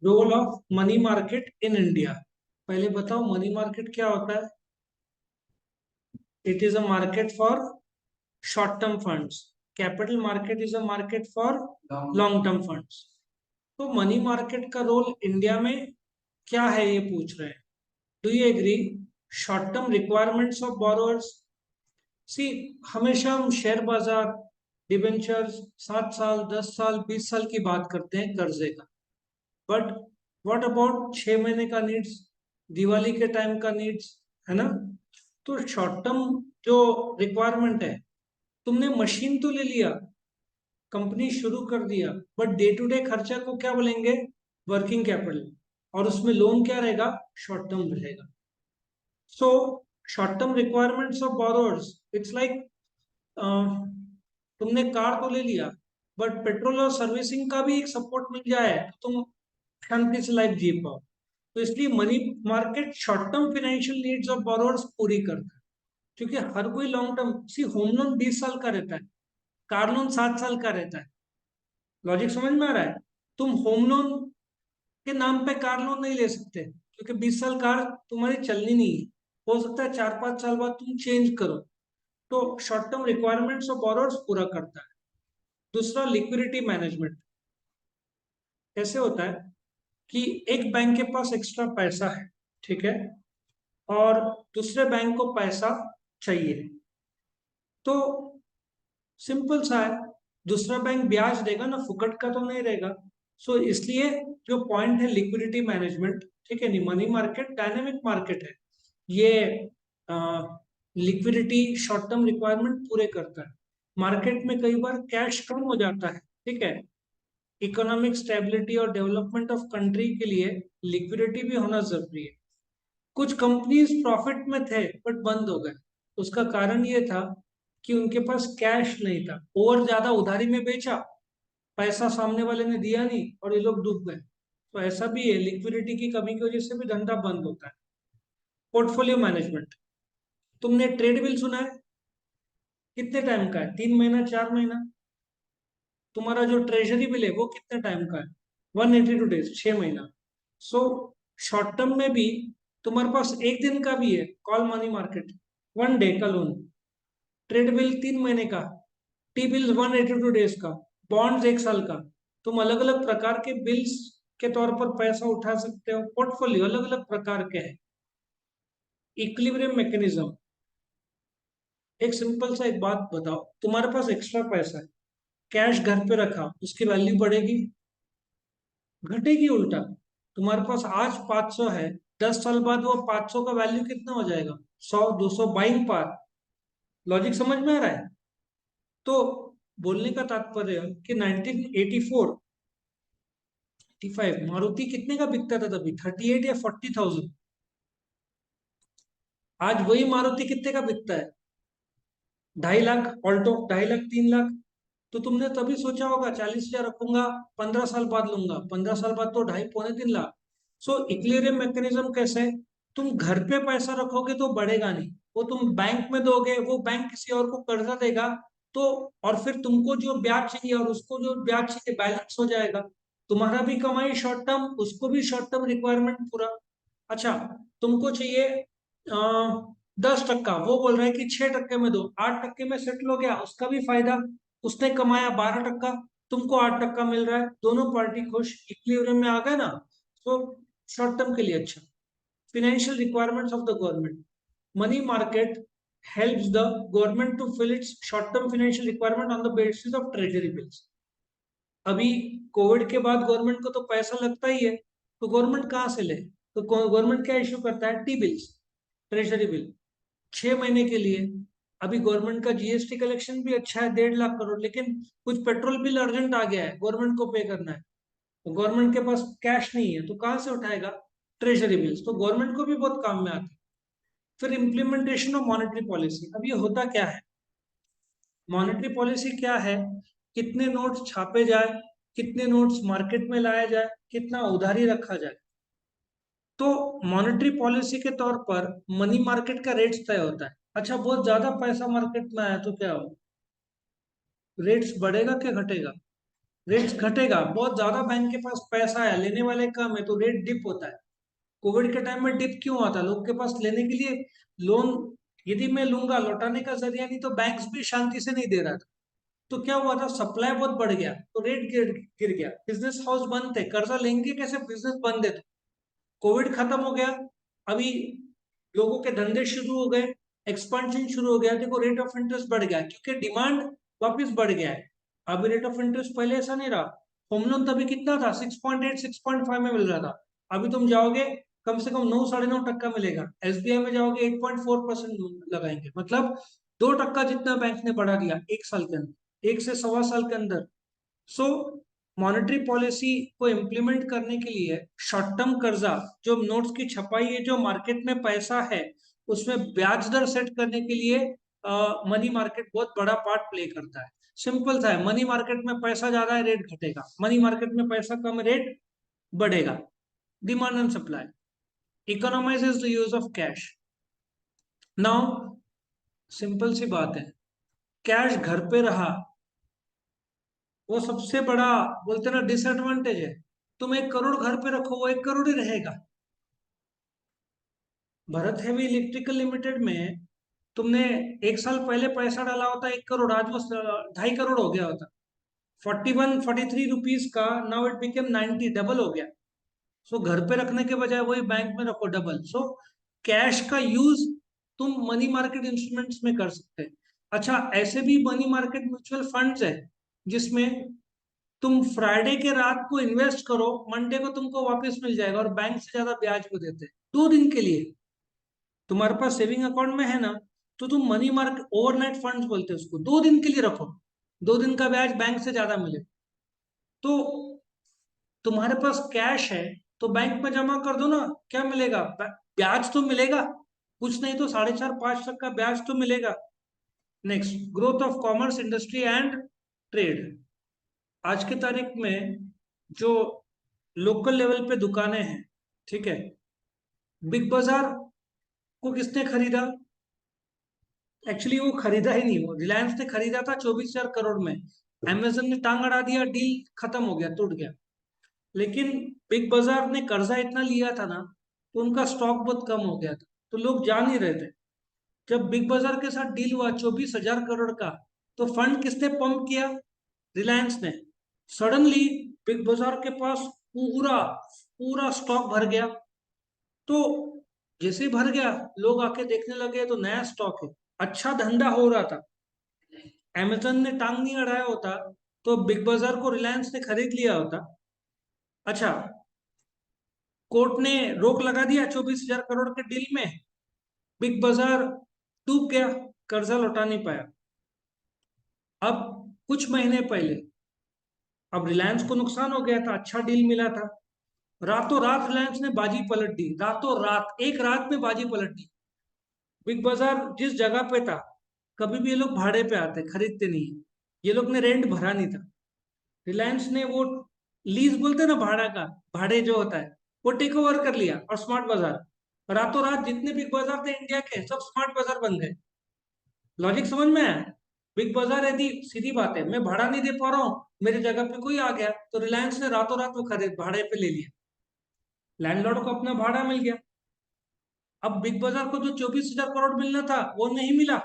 Role of money market in India. पहले बताओ money market क्या होता है। It is a market for short term funds. Capital market is a market for long term funds. तो money market का role India में क्या है ये पूछ रहे हैं। Do you agree? Short term requirements of borrowers. See, हमेशा हम शेयर बाजार, डिबेंचर्स, 7 साल, 10 साल, 20 साल की बात करते हैं कर्जे का। बट व्हाट अबाउट 6 महीने का नीड्स, दिवाली के टाइम का नीड्स, है ना। तो शॉर्ट टर्म जो रिक्वायरमेंट है, तुमने मशीन तो ले लिया, कंपनी शुरू कर दिया, बट डे टू डे खर्चा को क्या बोलेंगे? Working capital. और उसमें लोन क्या रहेगा? शॉर्ट टर्म रहेगा। So short term requirements of borrowers, it's like तुमने कार तो ले लिया, बट पेट्रोल और सर्विसिंग का भी एक सपोर्ट मिल जाए तो तुम शांति से लाइफ जी पाओ। तो इसलिए money market short term financial needs of borrowers पूरी करता है। क्योंकि हर कोई लॉन्ग टर्म, सी होम लोन 20 साल का रहता है, कार लोन 7 साल का रहता है। लॉजिक समझ में आ रहा है? तुम होम लोन के नाम पे कार लोन नहीं ले सकते, क्योंकि 20 साल कार तुम्हारी चलनी नहीं है। हो सकता है 4-5 साल बाद तुम चेंज करो। तो short term requirements of borrowers पूरा करता है। दूसरा, लिक्विडिटी मैनेजमेंट। कैसे होता है कि एक बैंक के पास एक्स्ट्रा पैसा है, ठीक है, और दूसरे बैंक को पैसा चाहिए। तो सिंपल सा है, दूसरा बैंक ब्याज देगा ना, फुकट का तो नहीं रहेगा। सो इसलिए जो पॉइंट है लिक्विडिटी मैनेजमेंट, ठीक है नहीं, मनी मार्केट डायनेमिक मार्केट है। ये लिक्विडिटी शॉर्ट टर्म रिक्वायरमेंट पूरे करता है। मार्केट में कई बार कैश कम हो जाता है, ठीक है। इकोनॉमिक स्टेबिलिटी और डेवलपमेंट ऑफ कंट्री के लिए लिक्विडिटी भी होना जरूरी है। कुछ कंपनीज प्रॉफिट में थे बट बंद हो गए। उसका कारण ये था कि उनके पास कैश नहीं था, और ज्यादा उधारी में बेचा, पैसा सामने वाले ने दिया नहीं और ये लोग डूब गए। तो ऐसा भी है, लिक्विडिटी की कमी की वजह से भी धंधा बंद होता है। Portfolio management. तुमने ट्रेड बिल सुना है? कितने टाइम का है? 3 महीना, 4 महीना? तुम्हारा जो ट्रेजरी बिल है वो कितने टाइम का है? 182 डेज, 6 महीना। सो शॉर्ट टर्म में भी तुम्हारे पास एक दिन का भी है, कॉल मनी मार्केट, 1 डे का लोन। ट्रेड बिल 3 महीने का, टी बिल्स 182 डेज का, बॉन्ड्स 1 साल का। तुम अलग अलग प्रकार के बिल्स के तौर पर पैसा उठा सकते हो। पोर्टफोलियो अलग अलग प्रकार के हैं। Equilibrium mechanism. एक सिंपल सा एक बात बताओ, तुम्हारे पास एक्स्ट्रा पैसा है, कैश घर पे रखा, उसकी वैल्यू बढ़ेगी? घटेगी उल्टा। तुम्हारे पास आज 500 है, 10 साल बाद वो 500 का वैल्यू कितना हो जाएगा? 100, 200, बाइंग पार। लॉजिक समझ में आ रहा है? तो बोलने का तात्पर्य कि 1984, 85 मारुति कितने का बिकता था तभी? 38 या 40,000। आज वही मारुति कितने का बिकता है? 2.5 लाख। ऑल्टो 2.5 लाख, 3 लाख। तो तुमने तभी सोचा होगा 40,000 रखूंगा, 15 साल बाद लूंगा, 15 साल बाद तो 2.5 पौने 3 लाख। सो इक्विलिब्रियम मैकेनिज्म कैसे है? तुम घर पे पैसा रखोगे तो बढ़ेगा नहीं, वो तुम बैंक में दोगे, वो बैंक किसी और को कर्जा देगा। तो और फिर तुमको जो ब्याज चाहिए और उसको जो ब्याज चाहिए, बैलेंस हो जाएगा। तुम्हारा भी कमाई शॉर्ट टर्म, उसको भी शॉर्ट टर्म रिक्वायरमेंट पूरा। अच्छा, तुमको चाहिए 10 टक्का, वो बोल रहा है कि 6 टक्के में दो, 8 टक्के में सेटल हो गया, उसका भी फायदा। उसने कमाया 12 टक्का, तुमको 8 टक्का मिल रहा है, दोनों पार्टी खुश, इक्विलिब्रियम में आ गए ना। तो शॉर्ट टर्म के लिए अच्छा। financial requirements of the government. Money market helps the government to fill its short-term financial requirement on the basis of treasury bills. अभी कोविड के बाद गवर्नमेंट को तो पैसा लगता ही है, तो गवर्नमेंट कहाँ से ले? तो गवर्नमेंट क्या इश्यू करता है? टी बिल्स, ट्रेजरी बिल, 6 महीने के लिए। अभी गवर्नमेंट का जीएसटी कलेक्शन भी अच्छा है, 1.5 लाख करोड़, लेकिन कुछ पेट्रोल बिल अर्जेंट आ गया है, गवर्नमेंट को पे करना है। तो गवर्नमेंट के पास कैश नहीं है तो कहाँ से उठाएगा? Treasury bills. तो गवर्नमेंट को भी बहुत काम में आती है। फिर इम्प्लीमेंटेशन ऑफ मॉनेटरी पॉलिसी। अब ये होता क्या है? मॉनेटरी पॉलिसी क्या है? कितने नोट्स छापे जाए, कितने नोट्स मार्केट में लाया जाए, कितना उधारी रखा जाए। तो मॉनेटरी पॉलिसी के तौर पर मनी मार्केट का रेट्स तय होता है। अच्छा, बहुत ज्यादा पैसा मार्केट में आया तो क्या हो? रेट्स बढ़ेगा क्या घटेगा? रेट्स घटेगा, बहुत ज्यादा बैंक के पास पैसा है, लेने वाले कम है, तो रेट डिप होता है। कोविड के टाइम में डिप क्यों आता है? लोग के पास लेने के लिए लोन, यदि मैं लूंगा, लौटाने का जरिया नहीं, तो बैंक्स भी शांति से नहीं दे रहा था। तो क्या हुआ था, सप्लाई बहुत बढ़ गया, तो रेट गिर गिर गया, बिजनेस हाउस बंद थे, कर्जा लेंगे कैसे, बिजनेस बंद है। तो कोविड खत्म हो गया, अभी लोगों के धंधे शुरू हो गए, एक्सपेंशन शुरू हो गया, देखो रेट ऑफ इंटरेस्ट बढ़ गया क्योंकि डिमांड वापस बढ़ गया है। अभी रेट ऑफ इंटरेस्ट पहले ऐसा नहीं रहा। होम लोन तभी कितना था, 6.8 6.5 में मिल रहा था। अभी तुम जाओगे, कम से कम 9 9.5% मिलेगा। एसबीआई में जाओगे 8.4% लगाएंगे, मतलब 2% जितना बैंक ने बढ़ा दिया एक साल के अंदर, 1 से 1.25 साल के अंदर। सो मॉनेटरी पॉलिसी को इम्प्लीमेंट करने के लिए शॉर्ट टर्म कर्जा, जो नोट्स की छपाई है, जो मार्केट में पैसा है, उसमें ब्याज दर सेट करने के लिए मनी मार्केट बहुत बड़ा पार्ट प्ले करता है। सिंपल सा है, मनी मार्केट में पैसा ज्यादा है, रेट घटेगा, मनी मार्केट में पैसा कम है, रेट बढ़ेगा। Demand and supply economises the use of cash. Now simple सी बात है, कैश घर पे रहा, वो सबसे बड़ा, बोलते ना, डिसएडवांटेज है। तुम 1 करोड़ घर पे रखो, वो 1 करोड़ ही रहेगा। भरत हेवी इलेक्ट्रिकल लिमिटेड में तुमने 1 साल पहले पैसा डाला होता 1 करोड़, आज वो 2.5 करोड़ हो गया होता। 41 43 रुपीज का, नाउ इट बिकेम 90, डबल हो गया। सो घर पे रखने के बजाय वही बैंक में रखो, डबल। सो कैश का यूज तुम मनी मार्केट इंस्ट्रूमेंट्स में कर सकते हैं। अच्छा, ऐसे भी मनी मार्केट म्यूचुअल फंड्स है जिसमें तुम फ्राइडे के रात को इन्वेस्ट करो, मंडे को तुमको वापस मिल जाएगा, और बैंक से ज्यादा ब्याज को देते हैं 2 दिन के लिए। तुम्हारे पास सेविंग अकाउंट में है ना, तो तुम मनी मार्केट ओवरनाइट फंड्स बोलते हैं उसको, 2 दिन के लिए रखो, 2 दिन का ब्याज बैंक से ज्यादा मिले। तो तुम्हारे पास कैश है तो बैंक में जमा कर दो ना, क्या मिलेगा, ब्याज तो मिलेगा, कुछ नहीं तो 4.5 5% का ब्याज तो मिलेगा। Next, growth of commerce, industry and trade. आज की तारीख में जो लोकल लेवल पे दुकानें हैं, ठीक है, बिग बाजार को किसने खरीदा? एक्चुअली वो खरीदा ही नहीं, वो रिलायंस ने खरीदा था 24,000 करोड़ में। अमेजन ने टांग अड़ा दिया, डील खत्म हो गया, टूट गया। लेकिन बिग बाजार ने कर्जा इतना लिया था ना, तो उनका स्टॉक बहुत कम हो गया था, तो लोग जान नहीं रहे थे। जब बिग बाजार के साथ डील हुआ 24,000 करोड़ का, तो फंड किसने पंप किया? रिलायंस ने। सडनली बिग बाजार के पास पूरा पूरा स्टॉक भर गया। तो जैसे ही भर गया, लोग आके देखने लगे तो नया स्टॉक है, अच्छा धंधा हो रहा था। अमेजन ने टांग नहीं अड़ाया होता तो बिग बाजार को रिलायंस ने खरीद लिया होता। अच्छा, कोर्ट ने रोक लगा दिया 24,000 करोड़ के डील में, बिग बाजार डूब गया, कर्जा लौटा नहीं पाया। अब कुछ महीने पहले, अब रिलायंस को नुकसान हो गया था, अच्छा डील मिला था, रातों रात रिलायंस ने बाजी पलट दी, रातों रात, एक रात में बाजी पलट दी। बिग बाजार जिस जगह पे था, कभी भी ये लोग भाड़े पे आते, खरीदते नहीं, ये लोग ने रेंट भरा नहीं था। रिलायंस ने वो लीज बोलते हैं ना, भाड़ा का, भाड़े जो होता है, वो टेक ओवर कर लिया, और स्मार्ट बाजार, रातों रात जितने बिग बाजार थे इंडिया के, सब स्मार्ट बाजार बन गए। लॉजिक समझ में आया? बिग बाजार, यदि सीधी बात है, मैं भाड़ा नहीं दे पा रहा हूँ, मेरी जगह पे कोई आ गया, तो रिलायंस ने रातों रात वो खरीद भाड़े पे ले लिया, लैंडलॉर्ड को अपना भाड़ा मिल गया। अब बिग बाजार को जो 24,000 करोड़ मिलना था वो नहीं मिला,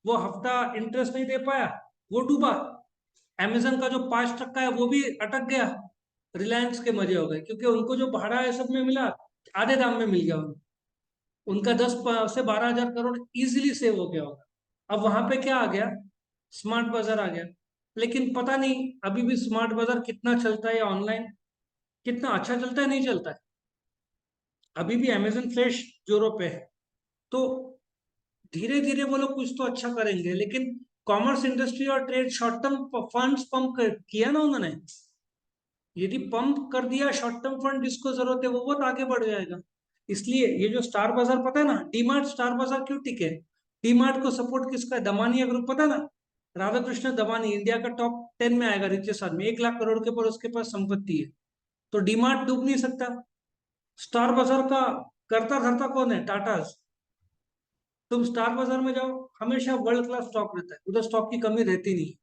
वो हफ्ता इंटरेस्ट नहीं दे पाया, वो डूबा। अमेजन का जो 5% है वो भी अटक गया। रिलायंस के मजे हो गए, क्योंकि उनको जो भाड़ा है सब में मिला, आधे दाम में मिल गया उनको। उनका 10 से 12 हजार करोड़ इजीली सेव हो गया होगा। अब वहां पे क्या आ गया, स्मार्ट बाजार आ गया। लेकिन पता नहीं अभी भी स्मार्ट बाजार कितना चलता है, या ऑनलाइन कितना अच्छा चलता है, नहीं चलता है। अभी भी अमेजन फ्लैश जोरों पे है। तो धीरे धीरे वो लोग कुछ तो अच्छा करेंगे, लेकिन कॉमर्स, इंडस्ट्री और trade, short term funds pump किया ना उन्होंने, यदि पंप कर दिया शॉर्ट टर्म फंड, जिसको जरूरत है वो बहुत आगे बढ़ जाएगा। इसलिए ये जो स्टार बाजार, पता है ना, डीमार्ट स्टार बाजार क्यों टिके? डीमार्ट को सपोर्ट किसका है? दमानिया ग्रुप, पता है ना, राधा कृष्ण दमानी, इंडिया का टॉप 10 में आएगा, रिचेस्ट आदमी, 1 लाख करोड़ के पर उसके पास संपत्ति है। तो डीमार्ट डूब नहीं सकता। स्टार बाजार का करता धरता कौन है? टाटा। तुम स्टार बाजार में जाओ, हमेशा वर्ल्ड क्लास स्टॉक रहता है, उधर स्टॉक की कमी रहती नहीं है।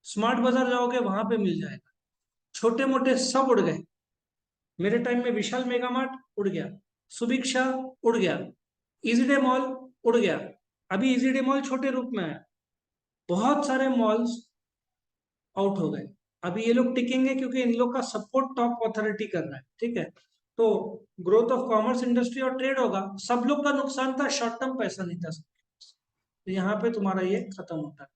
स्मार्ट बाजार जाओगे, वहां पे मिल जाएगा। छोटे मोटे सब उड़ गए। मेरे टाइम में विशाल मेगा मार्ट उड़ गया, सुभिक्षा उड़ गया, इजी डे मॉल उड़ गया। अभी इजी डे मॉल छोटे रूप में है, बहुत सारे मॉल्स आउट हो गए। अभी ये लोग टिकेंगे क्योंकि इन लोग का सपोर्ट टॉप अथॉरिटी कर रहा है, ठीक है। तो ग्रोथ ऑफ कॉमर्स इंडस्ट्री और ट्रेड होगा, सब लोग का नुकसान था, शॉर्ट टर्म पैसा नहीं था। तो यहाँ पे तुम्हारा ये खत्म होता है।